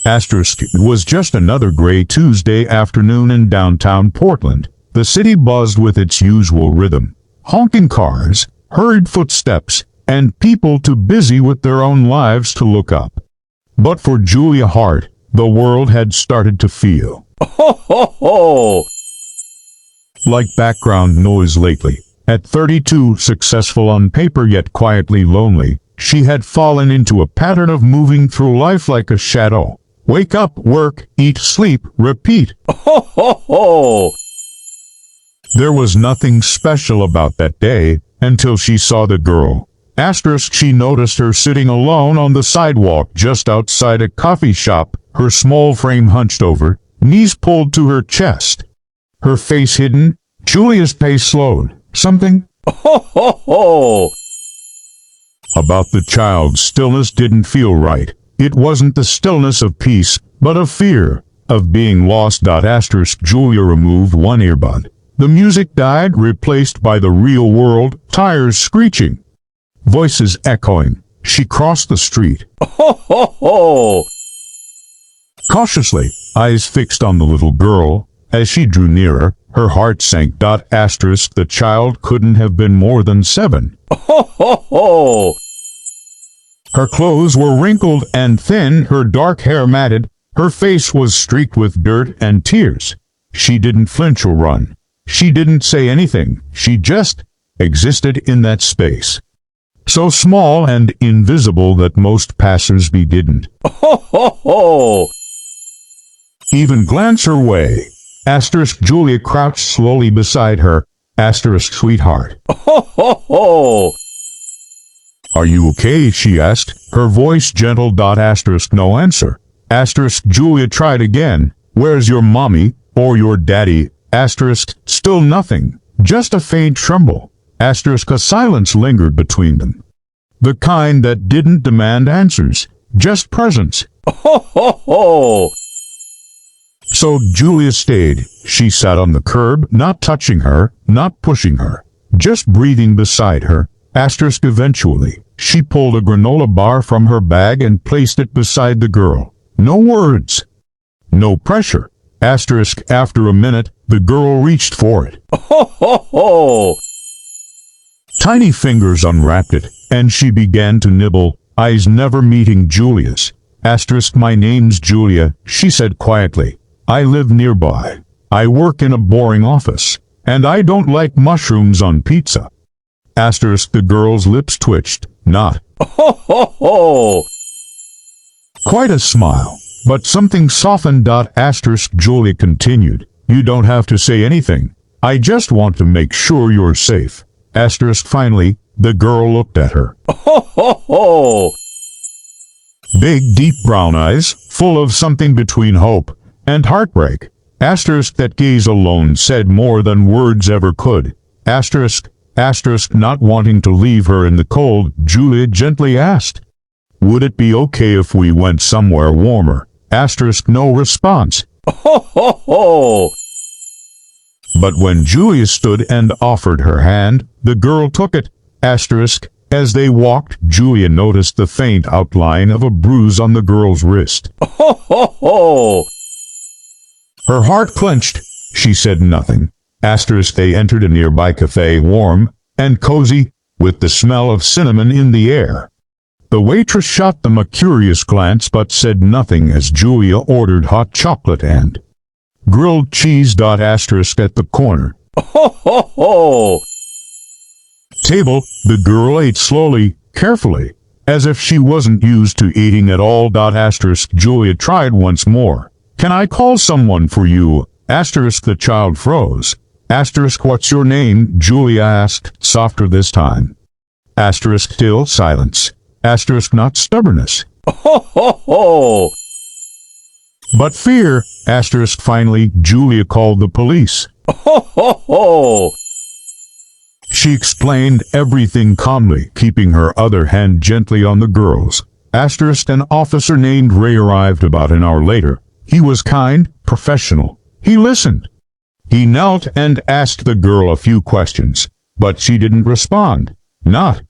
Asterisk, it was just another gray Tuesday afternoon in downtown Portland. The city buzzed with its usual rhythm. Honking cars, hurried footsteps, and people too busy with their own lives to look up. But for Julia Hart, the world had started to feel like background noise lately. At 32, successful on paper yet quietly lonely, she had fallen into a pattern of moving through life like a shadow. Wake up, work, eat, sleep, repeat. There was nothing special about that day, until she saw the girl. Asterisk, she noticed her sitting alone on the sidewalk just outside a coffee shop, her small frame hunched over, knees pulled to her chest. Her face hidden. Julia's pace slowed. Something about the child's stillness didn't feel right. It wasn't the stillness of peace, but of fear, of being lost. Asterisk, Julia removed one earbud. The music died, replaced by the real world, tires screeching, voices echoing. She crossed the street. Cautiously, eyes fixed on the little girl. As she drew nearer, her heart sank. Asterisk, the child couldn't have been more than 7. Her clothes were wrinkled and thin, her dark hair matted, her face was streaked with dirt and tears. She didn't flinch or run. She didn't say anything. She just existed in that space. So small and invisible that most passers-by didn't even glance her way. Asterisk, Julia crouched slowly beside her. Asterisk, sweetheart. Are you okay? She asked, her voice gentle. Asterisk, no answer. Asterisk, Julia tried again. Where's your mommy, or your daddy? Asterisk, still nothing, just a faint tremble. Asterisk, a silence lingered between them. The kind that didn't demand answers, just presence. So Julia stayed. She sat on the curb, not touching her, not pushing her, just breathing beside her. Asterisk, eventually, she pulled a granola bar from her bag and placed it beside the girl. No words. No pressure. Asterisk, after a minute, the girl reached for it. Tiny fingers unwrapped it, and she began to nibble, eyes never meeting Julia's. Asterisk, my name's Julia, she said quietly. I live nearby. I work in a boring office, and I don't like mushrooms on pizza. Asterisk, the girl's lips twitched. Not quite a smile, but something softened. Asterisk, Julia continued. You don't have to say anything. I just want to make sure you're safe. Asterisk, finally, the girl looked at her. Big, deep brown eyes, full of something between hope and heartbreak. Asterisk, that gaze alone said more than words ever could. Asterisk, not wanting to leave her in the cold, Julia gently asked, would it be okay if we went somewhere warmer? Asterisk, no response. But when Julia stood and offered her hand, the girl took it. Asterisk, as they walked, Julia noticed the faint outline of a bruise on the girl's wrist. Her heart clenched. She said nothing. Asterisk, they entered a nearby cafe, warm and cozy, with the smell of cinnamon in the air. The waitress shot them a curious glance but said nothing as Julia ordered hot chocolate and grilled cheese. Asterisk, at the corner table, the girl ate slowly, carefully, as if she wasn't used to eating at all. Asterisk, Julia tried once more. Can I call someone for you? Asterisk, the child froze. Asterisk, what's your name? Julia asked, softer this time. Asterisk, still silence. Asterisk, not stubbornness, but fear. Asterisk, finally, Julia called the police. She explained everything calmly, keeping her other hand gently on the girl's. Asterisk, an officer named Ray arrived about an hour later. He was kind, professional. He listened. He knelt and asked the girl a few questions, but she didn't respond. Not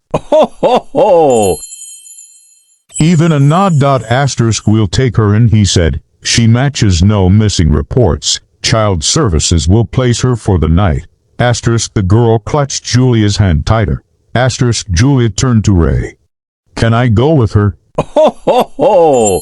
Even a nod. Asterisk will take her in, he said. She matches no missing reports. Child services will place her for the night. Asterisk the girl clutched Julia's hand tighter. Asterisk Julia turned to Ray. Can I go with her? Ho ho ho!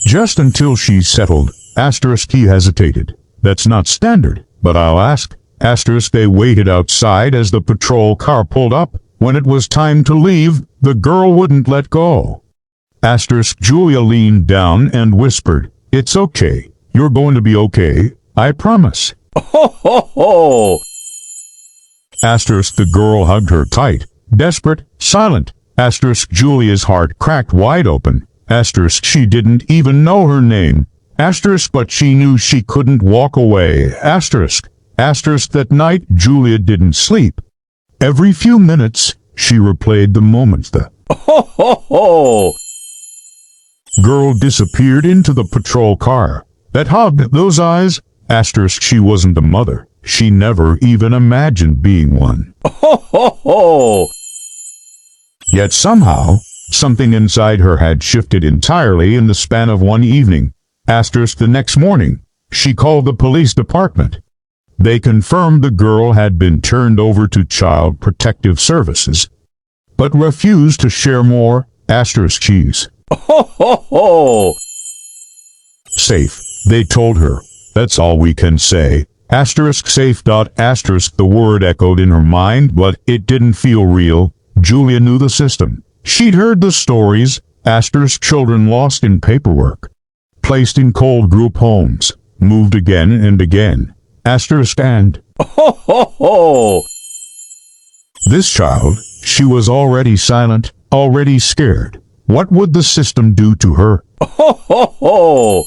Just until she's settled. Asterisk he hesitated. That's not standard, but I'll ask. Asterisk they waited outside as the patrol car pulled up. When it was time to leave, the girl wouldn't let go. Asterisk Julia leaned down and whispered, It's okay. You're going to be okay. I promise. Ho ho ho! Asterisk the girl hugged her tight. Desperate, silent. Asterisk Julia's heart cracked wide open. Asterisk she didn't even know her name. Asterisk but she knew she couldn't walk away. Asterisk that night Julia didn't sleep. Every few minutes, she replayed the moments the Ho ho ho! girl disappeared into the patrol car. That hug, those eyes. Asterisk she wasn't a mother. She never even imagined being one. Ho ho ho! Yet somehow, something inside her had shifted entirely in the span of one evening. Asterisk the next morning, she called the police department. They confirmed the girl had been turned over to Child Protective Services, but refused to share more. Asterisk she's Ho ho ho! safe, they told her. That's all we can say. Asterisk safe. Asterisk the word echoed in her mind, but it didn't feel real. Julia knew the system. She'd heard the stories. Asterisk children lost in paperwork, placed in cold group homes, moved again and again. Asterisk and Ho ho ho! this child, she was already silent, already scared. What would the system do to her? Ho ho ho!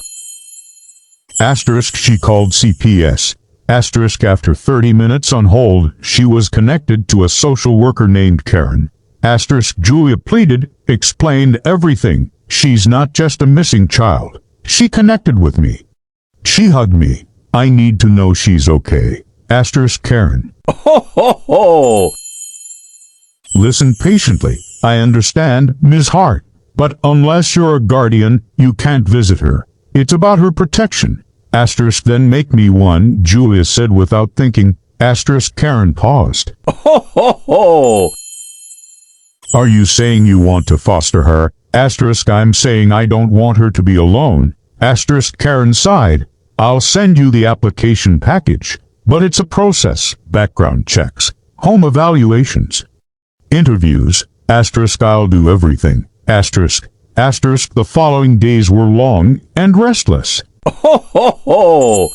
Asterisk she called CPS. Asterisk after 30 minutes on hold, she was connected to a social worker named Karen. Asterisk Julia pleaded, explained everything. She's not just a missing child. She connected with me. She hugged me. I need to know she's okay. Asterisk Karen. Ho ho ho! Listen patiently. I understand, Ms. Hart. But unless you're a guardian, you can't visit her. It's about her protection. Asterisk then make me one, Julia said without thinking. Asterisk Karen paused. Ho ho ho! Are you saying you want to foster her? Asterisk I'm saying I don't want her to be alone. Asterisk Karen sighed. I'll send you the application package. But it's a process. Background checks. Home evaluations. Interviews. Asterisk I'll do everything. Asterisk the following days were long and restless. Ho ho ho!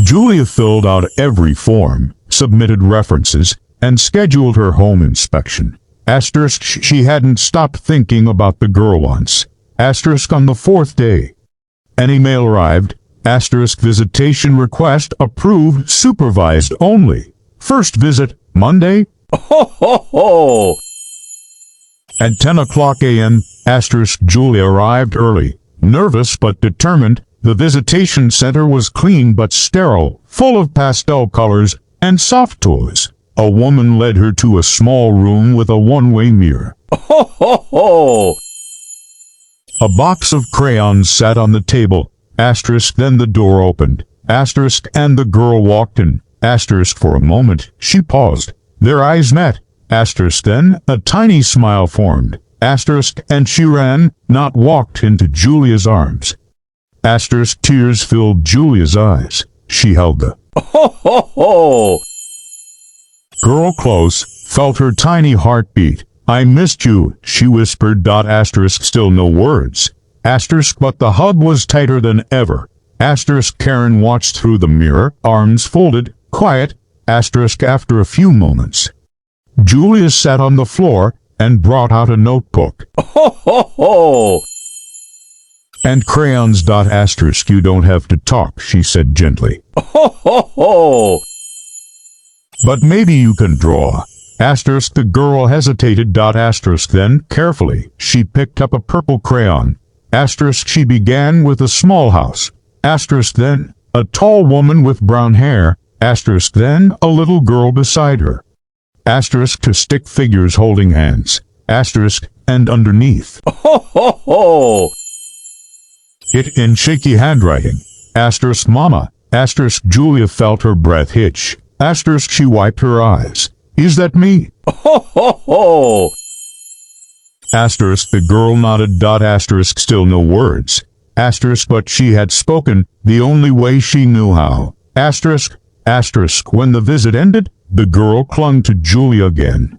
Julia filled out every form, submitted references, and scheduled her home inspection. Asterisk she hadn't stopped thinking about the girl once. Asterisk on the fourth day, an email arrived. Asterisk visitation request approved, supervised only. First visit, Monday. Ho ho ho! At 10 o'clock a.m., Asterisk Julia arrived early. Nervous but determined, the visitation center was clean but sterile, full of pastel colors and soft toys. A woman led her to a small room with a one-way mirror. Ho ho ho! A box of crayons sat on the table. Asterisk then the door opened. Asterisk and the girl walked in. Asterisk for a moment, she paused. Their eyes met. Asterisk then a tiny smile formed. Asterisk and she ran, not walked, into Julia's arms. Asterisk tears filled Julia's eyes. She held the Ho ho ho! girl close, felt her tiny heartbeat. I missed you, she whispered. Asterisk still no words. Asterisk but the hug was tighter than ever. Asterisk Karen watched through the mirror, arms folded, quiet. Asterisk after a few moments, Julia sat on the floor and brought out a notebook. Ho ho ho! And crayons. Asterisk you don't have to talk, she said gently. Ho ho ho! But maybe you can draw. Asterisk the girl hesitated. Asterisk then, carefully, she picked up a purple crayon. Asterisk she began with a small house. Asterisk then, a tall woman with brown hair. Asterisk then, a little girl beside her. Asterisk to stick figures holding hands. Asterisk and underneath Ho, ho, ho. it in shaky handwriting. Asterisk Mama. Asterisk Julia felt her breath hitch. Asterisk she wiped her eyes. Is that me? Ho, ho, ho. Asterisk the girl nodded. Asterisk still no words. Asterisk but she had spoken the only way she knew how. Asterisk. Asterisk when the visit ended, the girl clung to Julia again.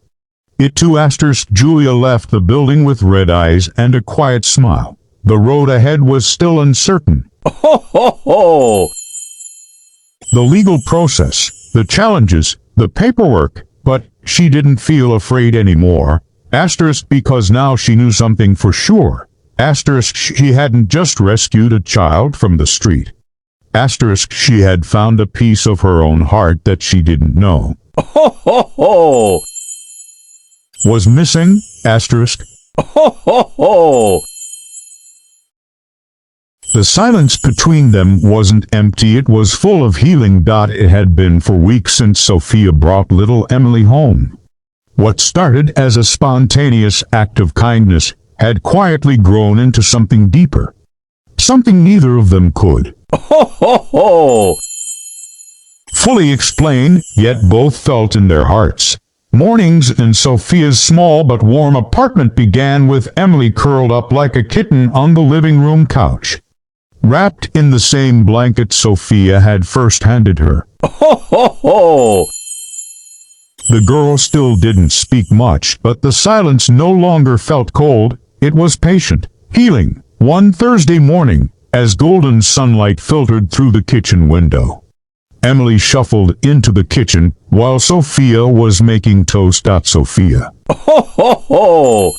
It too. Asterisk Julia left the building with red eyes and a quiet smile. The road ahead was still uncertain. Ho, ho, ho. The legal process, the challenges, the paperwork, but she didn't feel afraid anymore. Asterisk because now she knew something for sure. Asterisk she hadn't just rescued a child from the street. Asterisk she had found a piece of her own heart that she didn't know Ho, ho, ho. was missing. Asterisk. Ho, ho, ho. The silence between them wasn't empty, it was full of healing. It had been for weeks since Sophia brought little Emily home. What started as a spontaneous act of kindness had quietly grown into something deeper. Something neither of them could Ho, ho, ho. fully explain, yet both felt in their hearts. Mornings in Sophia's small but warm apartment began with Emily curled up like a kitten on the living room couch, wrapped in the same blanket Sophia had first handed her. Ho, ho, ho. The girl still didn't speak much, but the silence no longer felt cold. It was patient, healing. One Thursday morning, as golden sunlight filtered through the kitchen window, Emily shuffled into the kitchen while Sophia was making toast. Sophia Ho, ho, ho.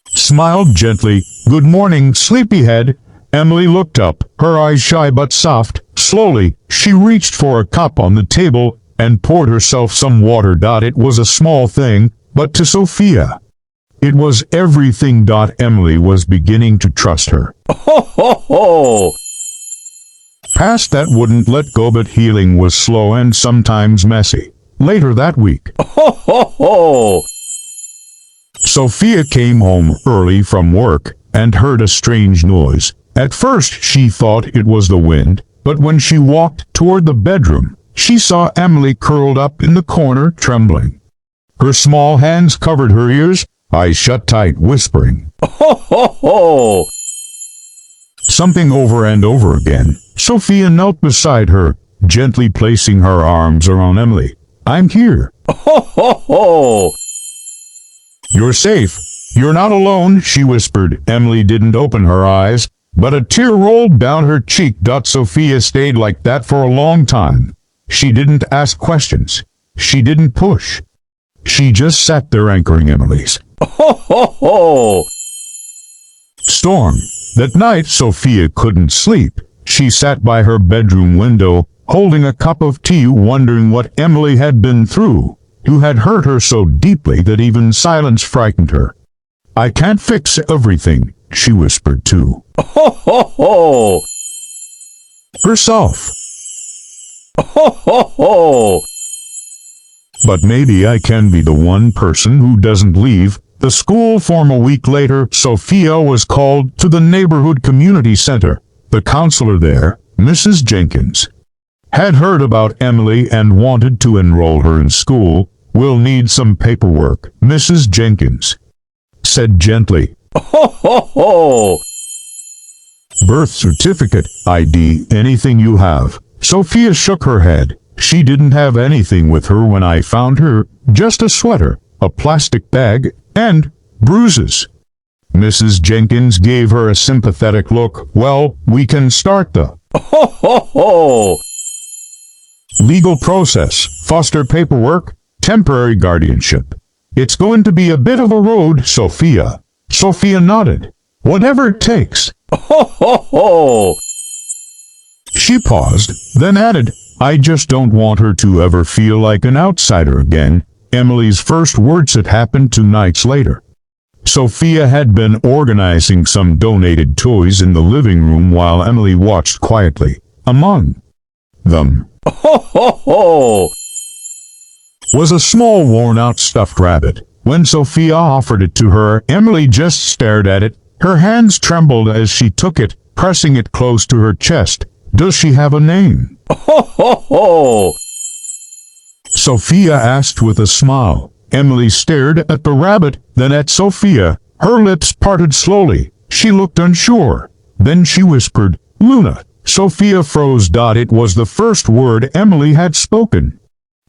smiled gently. Good morning, sleepyhead. Emily looked up, her eyes shy but soft. Slowly, she reached for a cup on the table and poured herself some water. It was a small thing, but to Sophia, it was everything. Emily was beginning to trust her. Ho, ho, ho. Past that wouldn't let go, but healing was slow and sometimes messy. Later that week, Ho, ho, ho. Sophia came home early from work and heard a strange noise. At first she thought it was the wind, but when she walked toward the bedroom, she saw Emily curled up in the corner, trembling. Her small hands covered her ears, eyes shut tight, whispering Ho, ho, ho. something over and over again. Sophia knelt beside her, gently placing her arms around Emily. I'm here. Ho, ho, ho. You're safe. You're not alone, she whispered. Emily didn't open her eyes, but a tear rolled down her cheek. Sophia stayed like that for a long time. She didn't ask questions. She didn't push. She just sat there anchoring Emily's Ho, ho, ho. storm. That night, Sophia couldn't sleep. She sat by her bedroom window, holding a cup of tea, wondering what Emily had been through, who had hurt her so deeply that even silence frightened her. I can't fix everything, she whispered to Ho, ho, ho. herself. Ho, ho, ho. But maybe I can be the one person who doesn't leave the school form. A week later, Sophia was called to the neighborhood community center. The counselor there, Mrs. Jenkins, had heard about Emily and wanted to enroll her in school. We'll need some paperwork, Mrs. Jenkins said gently. Ho, ho, ho. Birth certificate, ID, anything you have. Sophia shook her head. She didn't have anything with her when I found her, just a sweater, a plastic bag, and bruises. Mrs. Jenkins gave her a sympathetic look. Well, we can start the Ho, ho, ho. legal process, foster paperwork, temporary guardianship. It's going to be a bit of a road, Sophia. Sophia nodded. Whatever it takes. Ho, ho, ho. She paused, then added, I just don't want her to ever feel like an outsider again. Emily's first words had happened 2 nights later. Sophia had been organizing some donated toys in the living room while Emily watched quietly. Among them Ho, ho, ho. was a small worn-out stuffed rabbit. When Sophia offered it to her, Emily just stared at it. Her hands trembled as she took it, pressing it close to her chest. Does she have a name? Ho, ho, ho! Sophia asked with a smile. Emily stared at the rabbit, then at Sophia. Her lips parted slowly. She looked unsure. Then she whispered, Luna. Sophia froze. It was the first word Emily had spoken.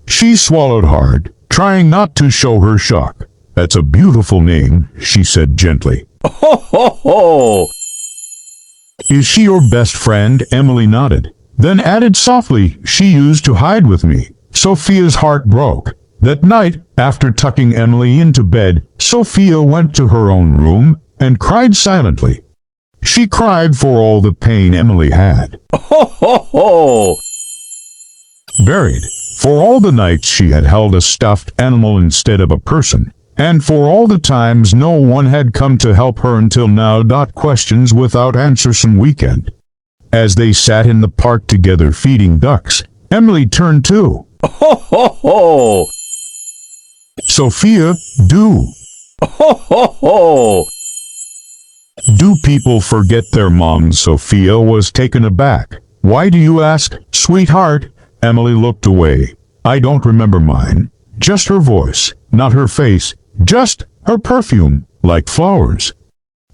She swallowed hard, trying not to show her shock. That's a beautiful name, she said gently. Ho, ho, ho! Is she your best friend? Emily nodded, then added softly, she used to hide with me. Sophia's heart broke. That night, after tucking Emily into bed, Sophia went to her own room and cried silently. She cried for all the pain Emily had. Ho, ho, ho! Buried, for all the nights she had held a stuffed animal instead of a person, and for all the times no one had come to help her until now. Questions without answers. Some weekend. As they sat in the park together feeding ducks, Emily turned to. Ho, ho, ho! Sophia, do Ho, ho, ho! people forget their moms? Sophia was taken aback. Why do you ask, sweetheart? Emily looked away. I don't remember mine. Just her voice, not her face. Just her perfume, like flowers.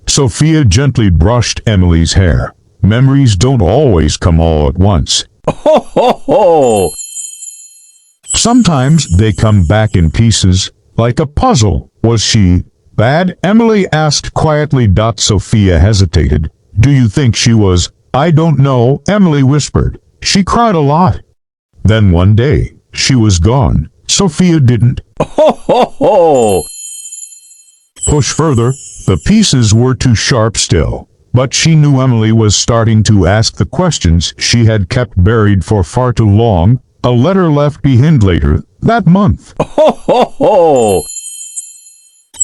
Sophia gently brushed Emily's hair. Memories don't always come all at once. Ho, ho, ho! Sometimes they come back in pieces, like a puzzle. Was she bad? Emily asked quietly. Sophia hesitated. Do you think she was? I don't know, Emily whispered. She cried a lot. Then one day, she was gone. Sophia didn't Ho, ho, ho! push further. The pieces were too sharp still. But she knew Emily was starting to ask the questions she had kept buried for far too long. A letter left behind later that month. Ho, ho, ho!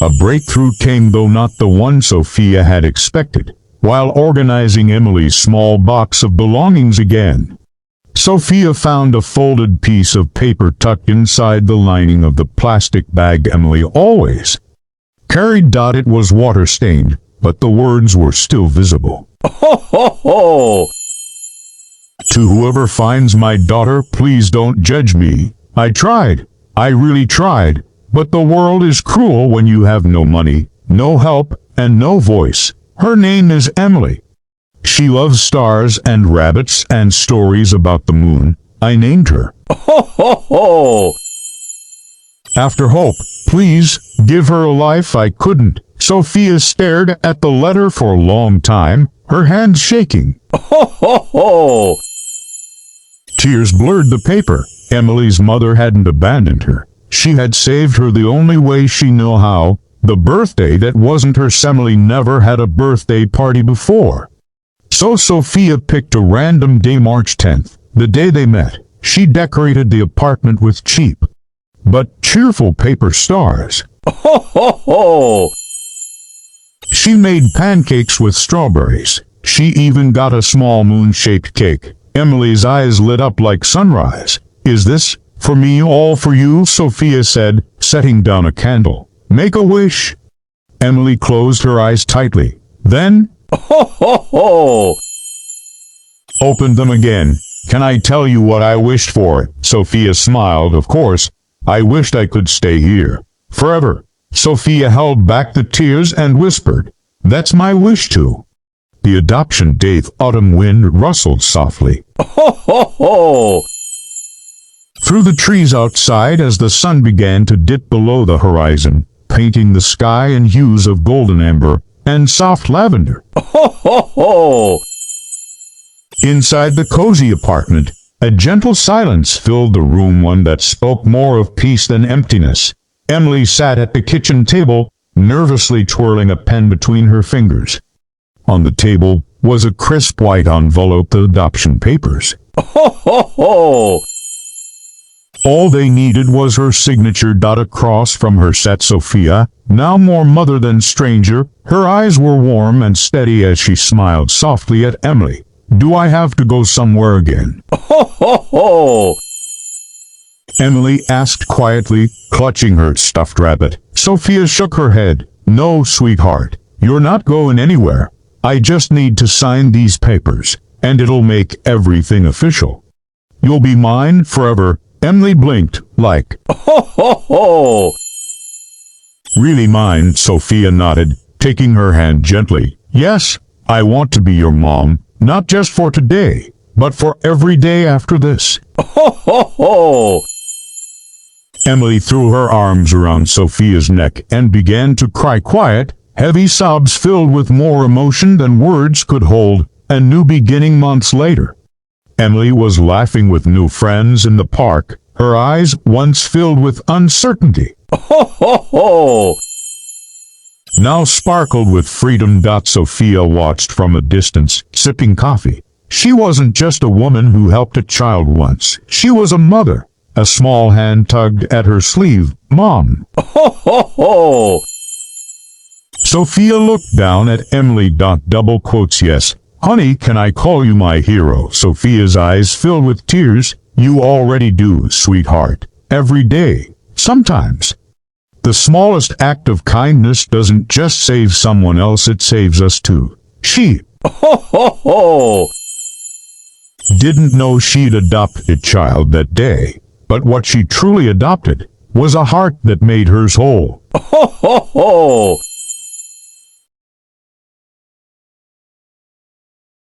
A breakthrough came, though not the one Sophia had expected. While organizing Emily's small box of belongings again, Sophia found a folded piece of paper tucked inside the lining of the plastic bag Emily always carried. It was water-stained, but the words were still visible. Ho, ho, ho! To whoever finds my daughter, please don't judge me. I tried. I really tried. But the world is cruel when you have no money, no help, and no voice. Her name is Emily. She loves stars and rabbits and stories about the moon. I named her. Ho, ho, ho! After hope, please, give her a life. I couldn't. Sophia stared at the letter for a long time, her hands shaking. Ho, ho, ho! Tears blurred the paper. Emily's mother hadn't abandoned her. She had saved her the only way she knew how. The birthday that wasn't hers. Emily never had a birthday party before. So Sophia picked a random day, March 10th, the day they met. She decorated the apartment with cheap but cheerful paper stars. Ho, ho, ho! She made pancakes with strawberries. She even got a small moon-shaped cake. Emily's eyes lit up like sunrise. Is this for me, all for you? Sophia said, setting down a candle. Make a wish. Emily closed her eyes tightly. Then, Ho, ho, ho! opened them again. Can I tell you what I wished for? Sophia smiled. Of course. I wished I could stay here forever. Sophia held back the tears and whispered, that's my wish too. The adoption date. Autumn wind rustled softly Ho, ho, ho! through the trees outside as the sun began to dip below the horizon, painting the sky in hues of golden amber and soft lavender. Ho, ho, ho! Inside the cozy apartment, a gentle silence filled the room, one that spoke more of peace than emptiness. Emily sat at the kitchen table, nervously twirling a pen between her fingers. On the table was a crisp white envelope, the adoption papers. Ho, ho, ho! All they needed was her signature. Across from her sat Sophia, now more mother than stranger. Her eyes were warm and steady as she smiled softly at Emily. Do I have to go somewhere again? Ho, ho, ho! Emily asked quietly, clutching her stuffed rabbit. Sophia shook her head. No, sweetheart, you're not going anywhere. I just need to sign these papers, and it'll make everything official. You'll be mine forever. Emily blinked, like, Ho, ho, ho! really mine, Sophia nodded, taking her hand gently. Yes, I want to be your mom, not just for today, but for every day after this. Ho, ho, ho! Emily threw her arms around Sophia's neck and began to cry quiet, heavy sobs filled with more emotion than words could hold. A new beginning months later. Emily was laughing with new friends in the park, her eyes once filled with uncertainty, Ho, ho, ho! now sparkled with freedom. Sophia watched from a distance, sipping coffee. She wasn't just a woman who helped a child once. She was a mother. A small hand tugged at her sleeve. Mom. Ho, ho, ho! Sophia looked down at Emily. Double quotes. Yes, honey, can I call you my hero? Sophia's eyes filled with tears. You already do, sweetheart. Every day. Sometimes. The smallest act of kindness doesn't just save someone else, it saves us too. She Ho, ho, ho! didn't know she'd adopted a child that day, but what she truly adopted was a heart that made hers whole. Ho, ho, ho!